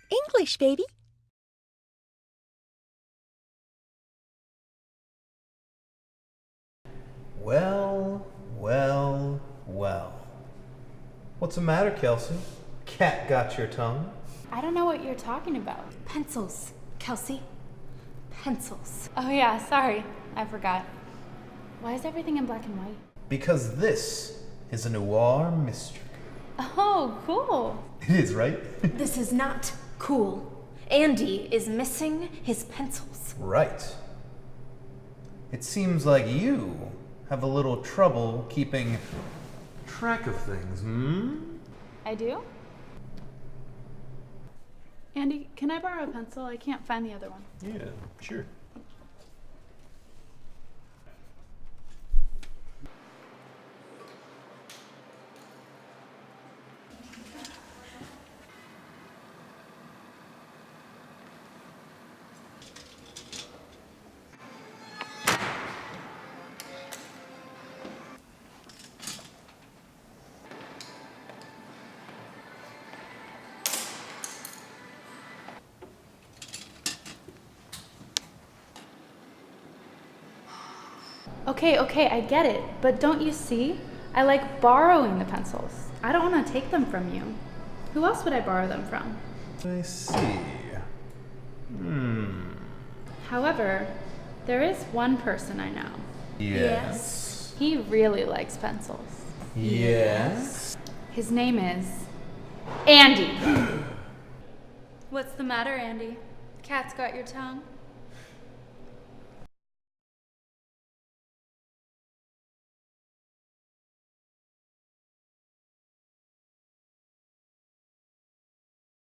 English, baby. Well, well, well. What's the matter, Kelsey? Cat got your tongue? I don't know what you're talking about. Pencils, Kelsey. Pencils. Oh yeah, sorry. I forgot. Why is everything in black and white? Because this is a noir mystery. Oh, cool. It is, right? This is not cool. Andy is missing his pencils. Right. It seems like you have a little trouble keeping track of things, I do? Andy, can I borrow a pencil? I can't find the other one. Yeah, sure. Okay, I get it. But don't you see? I like borrowing the pencils. I don't want to take them from you. Who else would I borrow them from? I see. However, there is one person I know. Yes. He really likes pencils. Yes. His name is Andy. What's the matter, Andy? Cat's got your tongue?